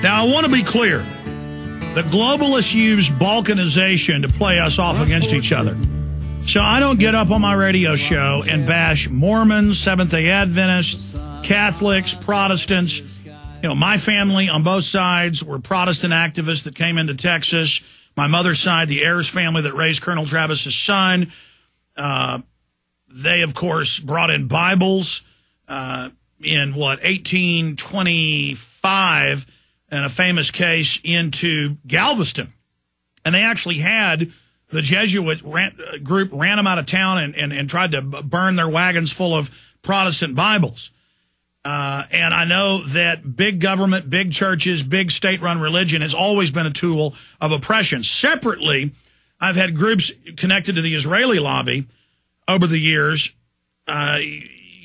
Now, I want to be clear. The globalists use balkanization to play us off against each other. So I don't get up on my radio show and bash Mormons, Seventh-day Adventists, Catholics, Protestants. You know, my family on both sides were Protestant activists that came into Texas. My mother's side, the Ayers family that raised Colonel Travis's son. They, of course, brought in Bibles in, 1825 in a famous case into Galveston. And they actually had the Jesuit group ran them out of town and tried to burn their wagons full of Protestant Bibles. And I know that big government, big churches, big state-run religion has always been a tool of oppression. Separately, I've had groups connected to the Israeli lobby over the years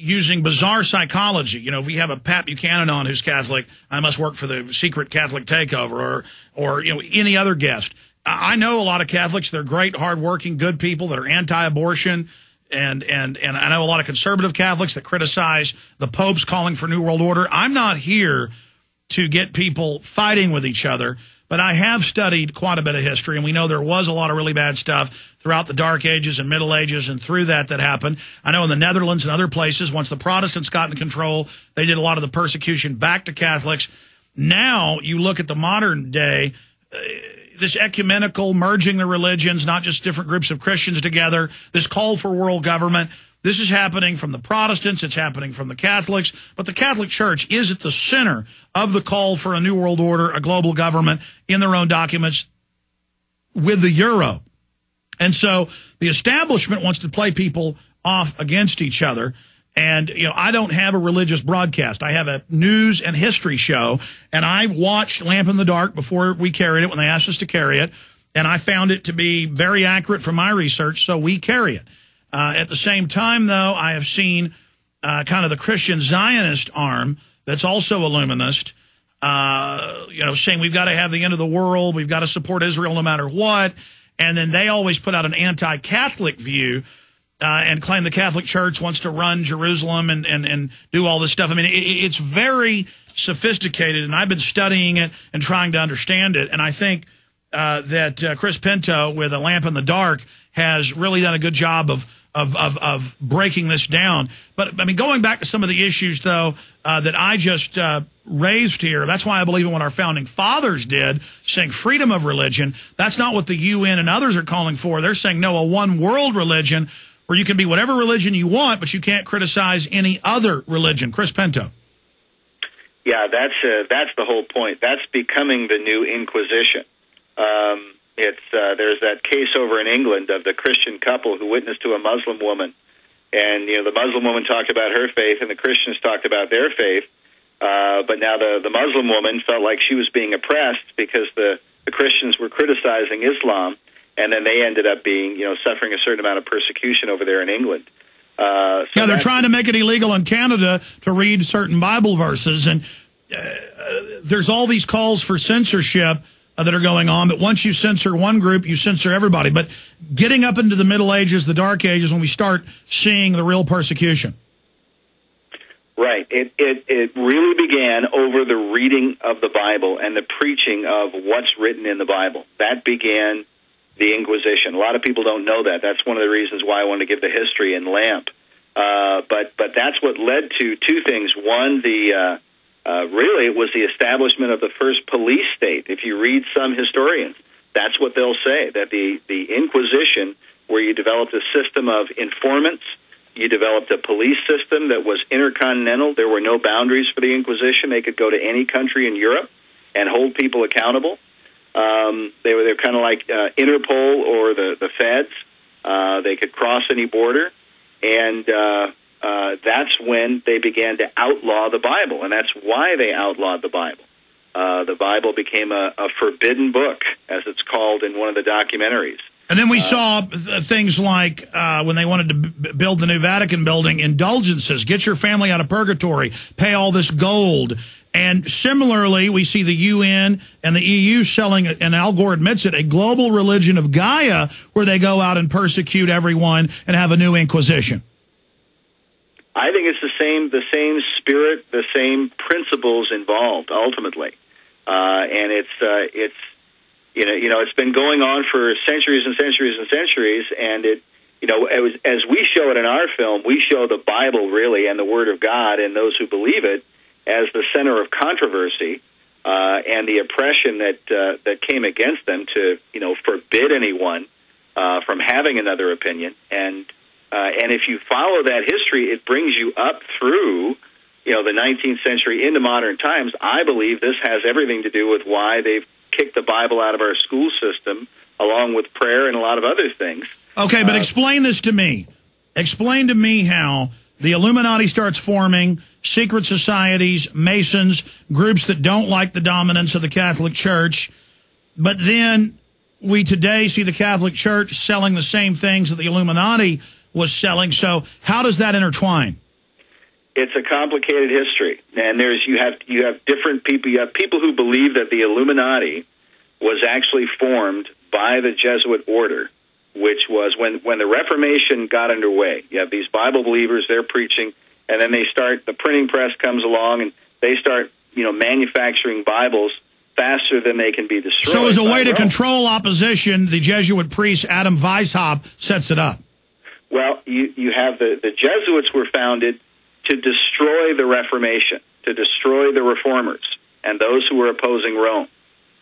using bizarre psychology. You know, if we have a Pat Buchanan on who's Catholic, I must work for the secret Catholic takeover, or you know, any other guest. I know a lot of Catholics. They're great, hardworking, good people that are anti-abortion. And I know a lot of conservative Catholics that criticize the Pope's calling for New World Order. I'm not here to get people fighting with each other, but I have studied quite a bit of history, and we know there was a lot of really bad stuff throughout the Dark Ages and Middle Ages and through that happened. I know in the Netherlands and other places, once the Protestants got in control, they did a lot of the persecution back to Catholics. Now you look at the modern day, this ecumenical merging the religions, not just different groups of Christians together, this call for world government. This is happening from the Protestants. It's happening from the Catholics. But the Catholic Church is at the center of the call for a new world order, a global government in their own documents with the euro. And so the establishment wants to play people off against each other. And, you know, I don't have a religious broadcast. I have a news and history show, and I watched Lamp in the Dark before we carried it when they asked us to carry it, and I found it to be very accurate from my research, so we carry it. At the same time, though, I have seen kind of the Christian Zionist arm that's also illuminist, you know, saying we've got to have the end of the world, we've got to support Israel no matter what, and then they always put out an anti-Catholic view and claim the Catholic Church wants to run Jerusalem and do all this stuff. I mean, it's very sophisticated, and I've been studying it and trying to understand it. And I think that Chris Pinto with A Lamp in the Dark has really done a good job of breaking this down. But, I mean, going back to some of the issues, though, that I just raised here, that's why I believe in what our founding fathers did, saying freedom of religion. That's not what the UN and others are calling for. They're saying, no, a one-world religion where you can be whatever religion you want, but you can't criticize any other religion. Chris Pinto. Yeah, that's the whole point. That's becoming the new Inquisition. There's that case over in England of the Christian couple who witnessed to a Muslim woman, and you know the Muslim woman talked about her faith, and the Christians talked about their faith. But now the Muslim woman felt like she was being oppressed because the Christians were criticizing Islam. And then they ended up being, you know, suffering a certain amount of persecution over there in England. Yeah, they're trying to make it illegal in Canada to read certain Bible verses. And there's all these calls for censorship that are going on. But once you censor one group, you censor everybody. But getting up into the Middle Ages, the Dark Ages, when we start seeing the real persecution. Right. It really began over the reading of the Bible and the preaching of what's written in the Bible. That began the Inquisition. A lot of people don't know that. That's one of the reasons why I want to give the history in Lamp. But that's what led to two things. One, really it was the establishment of the first police state. If you read some historians, that's what they'll say, that the Inquisition, where you developed a system of informants, you developed a police system that was intercontinental. There were no boundaries for the Inquisition. They could go to any country in Europe and hold people accountable. They're kind of like Interpol or the feds. They could cross any border, and that's when they began to outlaw the Bible, and that's why they outlawed the Bible. The Bible became a forbidden book, as it's called in one of the documentaries. And then we saw things like when they wanted to build the new Vatican building, indulgences, get your family out of purgatory, pay all this gold. And similarly, we see the UN and the EU selling, and Al Gore admits it, a global religion of Gaia where they go out and persecute everyone and have a new Inquisition. I think it's the same spirit, the same principles involved, ultimately. and it's it's been going on for centuries and centuries and centuries, and as we show it in our film, we show the Bible really and the Word of God and those who believe it as the center of controversy and the oppression that came against them to forbid anyone from having another opinion. And if you follow that history, it brings you up through the 19th century into modern times. I believe this has everything to do with why they've kicked the Bible out of our school system, along with prayer and a lot of other things. Okay, but explain this to me. Explain to me how the Illuminati starts forming, secret societies, Masons, groups that don't like the dominance of the Catholic Church, but then we today see the Catholic Church selling the same things that the Illuminati was selling. So how does that intertwine? It's a complicated history, and you have different people. You have people who believe that the Illuminati was actually formed by the Jesuit order, which was when the Reformation got underway. You have these Bible believers, they're preaching, and then the printing press comes along, and they start manufacturing Bibles faster than they can be destroyed. So as a way to control opposition, the Jesuit priest Adam Weishaupt sets it up. Well, you have the Jesuits were founded to destroy the Reformation, to destroy the reformers and those who were opposing Rome.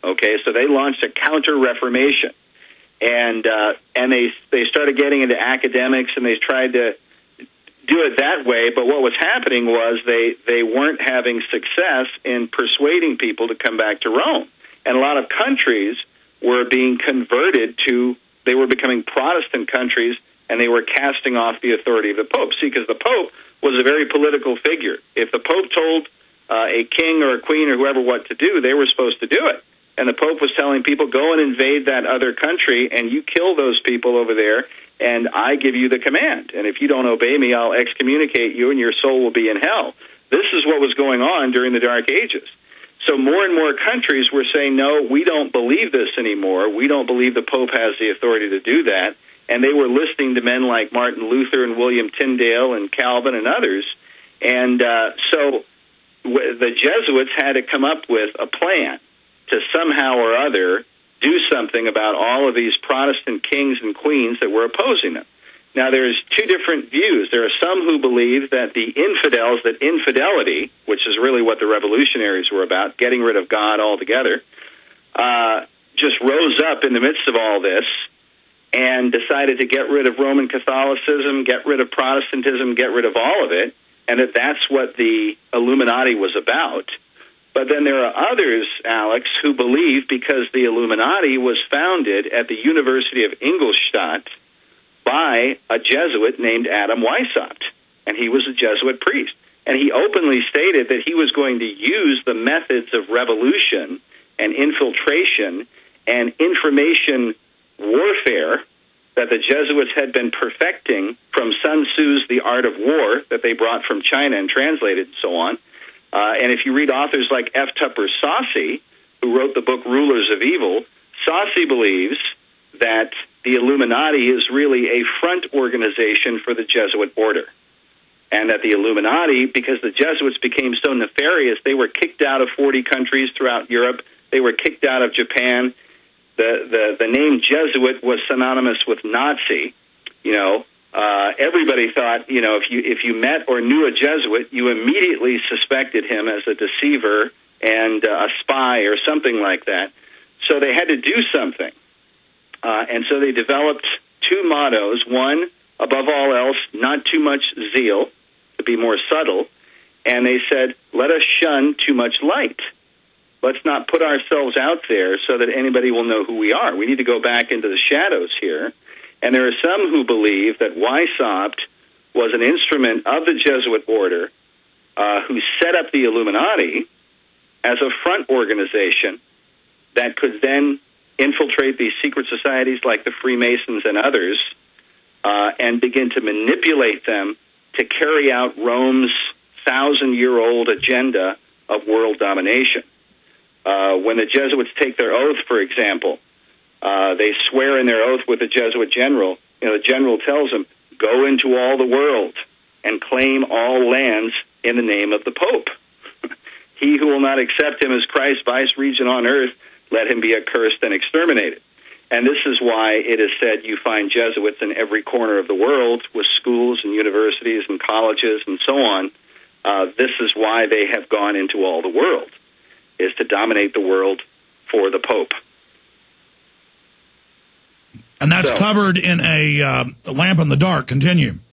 Okay, so they launched a counter-Reformation, and they started getting into academics, and they tried to do it that way. But what was happening was they weren't having success in persuading people to come back to Rome, and a lot of countries were being converted they were becoming Protestant countries, and they were casting off the authority of the Pope. See, because the Pope was a very political figure. If the Pope told a king or a queen or whoever what to do, they were supposed to do it. And the Pope was telling people, go and invade that other country, and you kill those people over there, and I give you the command. And if you don't obey me, I'll excommunicate you, and your soul will be in hell. This is what was going on during the Dark Ages. So more and more countries were saying, no, we don't believe this anymore. We don't believe the Pope has the authority to do that. And they were listening to men like Martin Luther and William Tyndale and Calvin and others. And so the Jesuits had to come up with a plan to somehow or other do something about all of these Protestant kings and queens that were opposing them. Now, there's two different views. There are some who believe that the infidels, that infidelity, which is really what the revolutionaries were about, getting rid of God altogether, just rose up in the midst of all this and decided to get rid of Roman Catholicism, get rid of Protestantism, get rid of all of it, and that's what the Illuminati was about. But then there are others, Alex, who believe because the Illuminati was founded at the University of Ingolstadt by a Jesuit named Adam Weishaupt, and he was a Jesuit priest. And he openly stated that he was going to use the methods of revolution and infiltration and information warfare that the Jesuits had been perfecting from Sun Tzu's The Art of War that they brought from China and translated and so on. And if you read authors like F. Tupper Saussy, who wrote the book Rulers of Evil, Saussy believes that the Illuminati is really a front organization for the Jesuit order. And that the Illuminati, because the Jesuits became so nefarious, they were kicked out of 40 countries throughout Europe. They were kicked out of Japan. The name Jesuit was synonymous with Nazi. Everybody thought, if you met or knew a Jesuit, you immediately suspected him as a deceiver and a spy or something like that. So they had to do something. And so they developed two mottos. One, above all else, not too much zeal, to be more subtle. And they said, let us shun too much light. Let's not put ourselves out there so that anybody will know who we are. We need to go back into the shadows here. And there are some who believe that Weishaupt was an instrument of the Jesuit order who set up the Illuminati as a front organization that could then infiltrate these secret societies like the Freemasons and others and begin to manipulate them to carry out Rome's 1,000-year-old agenda of world domination. When the Jesuits take their oath, for example, they swear in their oath with the Jesuit general. The general tells them, go into all the world and claim all lands in the name of the Pope. He who will not accept him as Christ's vice-regent on earth, let him be accursed and exterminated. And this is why it is said you find Jesuits in every corner of the world with schools and universities and colleges and so on. This is why they have gone into all the world, is to dominate the world for the Pope. And that's covered in a lamp in the dark. Continue.